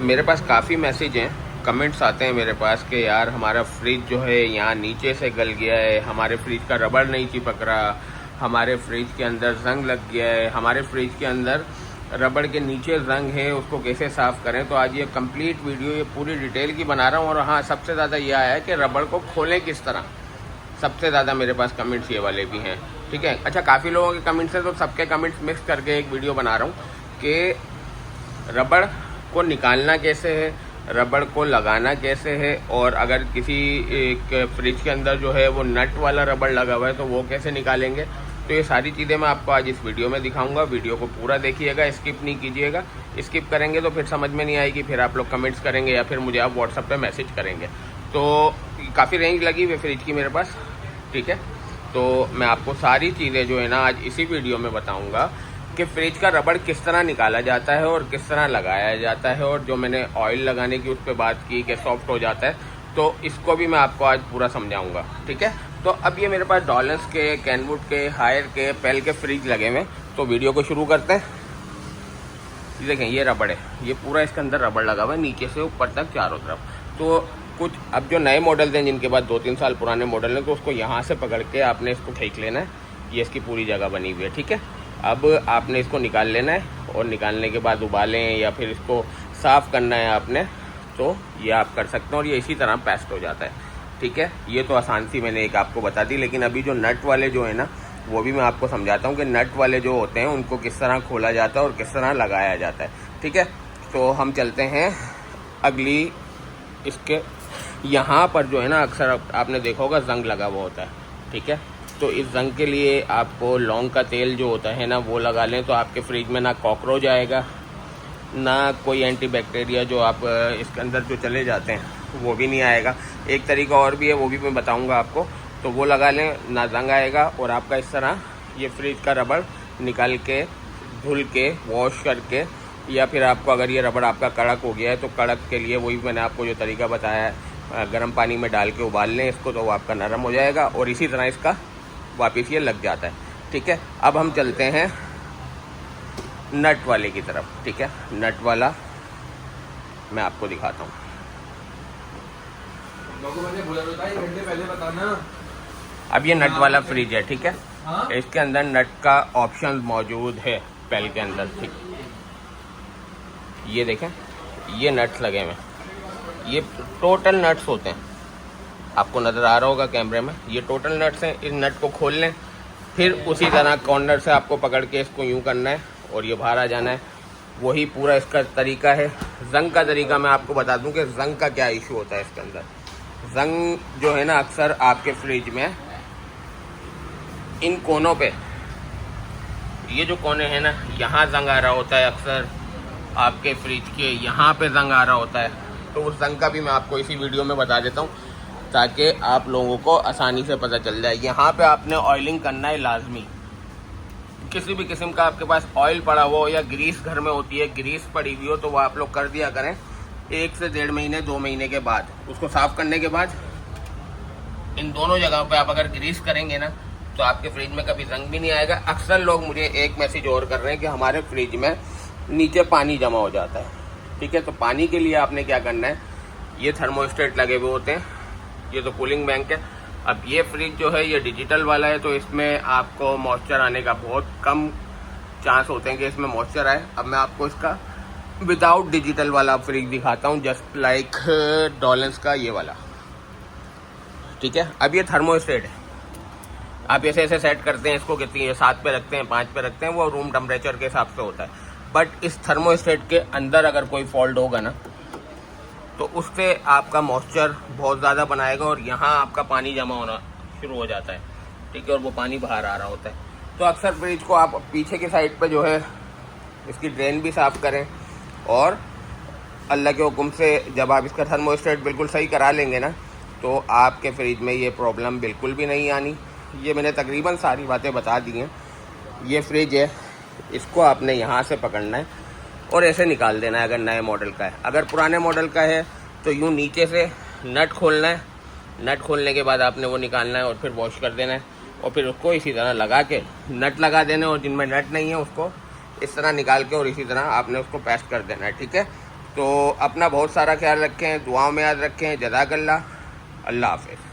मेरे पास काफ़ी मैसेज हैं, कमेंट्स आते हैं मेरे पास कि यार हमारा फ्रिज जो है यहाँ नीचे से गल गया है, हमारे फ्रिज का रबड़ नहीं चिपक रहा, हमारे फ्रिज के अंदर जंग लग गया है, हमारे फ्रिज के अंदर रबड़ के नीचे जंग है, उसको कैसे साफ़ करें। तो आज ये कंप्लीट वीडियो ये पूरी डिटेल की बना रहा हूँ। और हाँ, सबसे ज़्यादा ये आया है कि रबड़ को खोलें किस तरह। सबसे ज़्यादा मेरे पास कमेंट्स ये वाले भी हैं, ठीक है। अच्छा, काफ़ी लोगों के कमेंट्स हैं, तो सबके कमेंट्स मिक्स करके एक वीडियो बना रहा हूँ कि रबड़ को निकालना कैसे है, रबड़ को लगाना कैसे है, और अगर किसी एक फ्रिज के अंदर जो है वो नट वाला रबड़ लगा हुआ है तो वो कैसे निकालेंगे। तो ये सारी चीज़ें मैं आपको आज इस वीडियो में दिखाऊंगा। वीडियो को पूरा देखिएगा, स्किप नहीं कीजिएगा। स्किप करेंगे तो फिर समझ में नहीं आएगी, फिर आप लोग कमेंट्स करेंगे या फिर मुझे आप व्हाट्सएप पे मैसेज करेंगे। तो काफ़ी रेंज लगी हुई फ्रिज की मेरे पास, ठीक है। तो मैं आपको सारी चीज़ें जो है ना आज इसी वीडियो में बताऊँगा कि फ्रिज का रबड़ किस तरह निकाला जाता है और किस तरह लगाया जाता है। और जो मैंने ऑयल लगाने की उस पर बात की कि सॉफ्ट हो जाता है, तो इसको भी मैं आपको आज पूरा समझाऊंगा, ठीक है। तो अब ये मेरे पास डॉलर्स के, कैनवुड के, हायर के, पेल के फ्रिज लगे हुए। तो वीडियो को शुरू करते हैं। ये देखें, ये रबड़ है, ये पूरा इसके अंदर रबड़ लगा हुआ है नीचे से ऊपर तक चारों तरफ। तो कुछ अब जो नए मॉडल हैं जिनके पास 2-3 साल पुराने मॉडल हैं, तो उसको यहाँ से पकड़ के आपने इसको खींच लेना है। ये इसकी पूरी जगह बनी हुई है, ठीक है। अब आपने इसको निकाल लेना है और निकालने के बाद उबालें या फिर इसको साफ़ करना है आपने, तो ये आप कर सकते हैं और ये इसी तरह पेस्ट हो जाता है, ठीक है। ये तो आसान सी मैंने एक आपको बता दी, लेकिन अभी जो नट वाले जो है ना वो भी मैं आपको समझाता हूँ कि नट वाले जो होते हैं उनको किस तरह खोला जाता है और किस तरह लगाया जाता है, ठीक है। तो हम चलते हैं अगली। इसके यहाँ पर जो है ना अक्सर आपने देखा होगा जंग लगा हुआ होता है, ठीक है। तो इस जंग के लिए आपको लौंग का तेल जो होता है ना वो लगा लें, तो आपके फ्रिज में ना कॉकरोच आएगा, ना कोई एंटीबैक्टीरिया जो आप इसके अंदर जो चले जाते हैं वो भी नहीं आएगा। एक तरीका और भी है, वो भी मैं बताऊंगा आपको। तो वो लगा लें, ना जंग आएगा और आपका इस तरह ये फ्रिज का रबड़ निकाल के धुल के वॉश करके, या फिर आपको अगर ये रबड़ आपका कड़क हो गया है तो कड़क के लिए वही मैंने आपको जो तरीका बताया है, गर्म पानी में डाल के उबाल लें इसको, तो वो आपका नरम हो जाएगा और इसी तरह इसका वापस ये लग जाता है, ठीक है। अब हम चलते हैं नट वाले की तरफ, ठीक है। नट वाला मैं आपको दिखाता हूँ। अब ये नट वाला फ्रिज है, ठीक है। इसके अंदर नट का ऑप्शन मौजूद है पेल के अंदर, ठीक। ये देखें, ये नट्स लगे हुए हैं, ये टोटल नट्स होते हैं, आपको नज़र आ रहा होगा कैमरे में। ये टोटल नट्स हैं। इस नट को खोल लें, फिर उसी तरह कॉर्नर से आपको पकड़ के इसको यूं करना है और ये बाहर आ जाना है। वही पूरा इसका तरीका है। जंग का तरीका मैं आपको बता दूं कि जंग का क्या इशू होता है इसके अंदर। जंग जो है ना अक्सर आपके फ्रिज में इन कोनों पे, ये जो कोने हैं ना, यहाँ जंग आ रहा होता है। अक्सर आपके फ्रिज के यहाँ पे जंग आ रहा होता है। तो उस जंग का भी मैं आपको इसी वीडियो में बता देता हूँ ताकि आप लोगों को आसानी से पता चल जाए। यहाँ पे आपने ऑयलिंग करना है लाजमी। किसी भी किस्म का आपके पास ऑयल पड़ा हुआ हो या ग्रीस घर में होती है, ग्रीस पड़ी हुई हो, तो वो आप लोग कर दिया करें 1 से 1.5 महीने 2 महीने के बाद। उसको साफ़ करने के बाद इन दोनों जगहों पे आप अगर ग्रीस करेंगे ना तो आपके फ्रिज में कभी जंग भी नहीं आएगा। अक्सर लोग मुझे एक मैसेज और कर रहे हैं कि हमारे फ्रिज में नीचे पानी जमा हो जाता है, ठीक है। तो पानी के लिए आपने क्या करना है, ये थर्मोस्टेट लगे हुए होते हैं, ये तो कूलिंग बैंक है। अब ये फ्रिज जो है ये डिजिटल वाला है, तो इसमें आपको मॉइस्चर आने का बहुत कम चांस होते हैं कि इसमें मॉइस्चर आए। अब मैं आपको इसका विदाउट डिजिटल वाला फ्रिज दिखाता हूँ, जस्ट लाइक डॉलर्स का ये वाला, ठीक है। अब ये थर्मोस्टेट है, आप ऐसे ऐसे सेट करते हैं इसको, कितनी 7 पे रखते हैं, 5 पे रखते हैं, वो रूम टेम्परेचर के हिसाब से होता है। बट इस थर्मोस्टेट के अंदर अगर कोई फॉल्ट होगा ना तो उससे आपका मॉइस्चर बहुत ज़्यादा बनाएगा और यहाँ आपका पानी जमा होना शुरू हो जाता है, ठीक है। और वो पानी बाहर आ रहा होता है। तो अक्सर फ्रिज को आप पीछे की साइड पे जो है इसकी ड्रेन भी साफ़ करें, और अल्लाह के हुक्म से जब आप इसका थर्मोस्टेट बिल्कुल सही करा लेंगे ना तो आपके फ्रिज में ये प्रॉब्लम बिल्कुल भी नहीं आनी। ये मैंने तकरीबन सारी बातें बता दी हैं। ये फ्रिज है, इसको आपने यहाँ से पकड़ना है और ऐसे निकाल देना है अगर नए मॉडल का है। अगर पुराने मॉडल का है तो यूँ नीचे से नट खोलना है, नट खोलने के बाद आपने वो निकालना है और फिर वॉश कर देना है और फिर उसको इसी तरह लगा के नट लगा देना है, और जिनमें नट नहीं है उसको इस तरह निकाल के और इसी तरह आपने उसको पेस्ट कर देना है, ठीक है। तो अपना बहुत सारा ख्याल रखें, दुआओं में याद रखें। जज़ाकल्लाह, अल्लाह हाफ़िज़।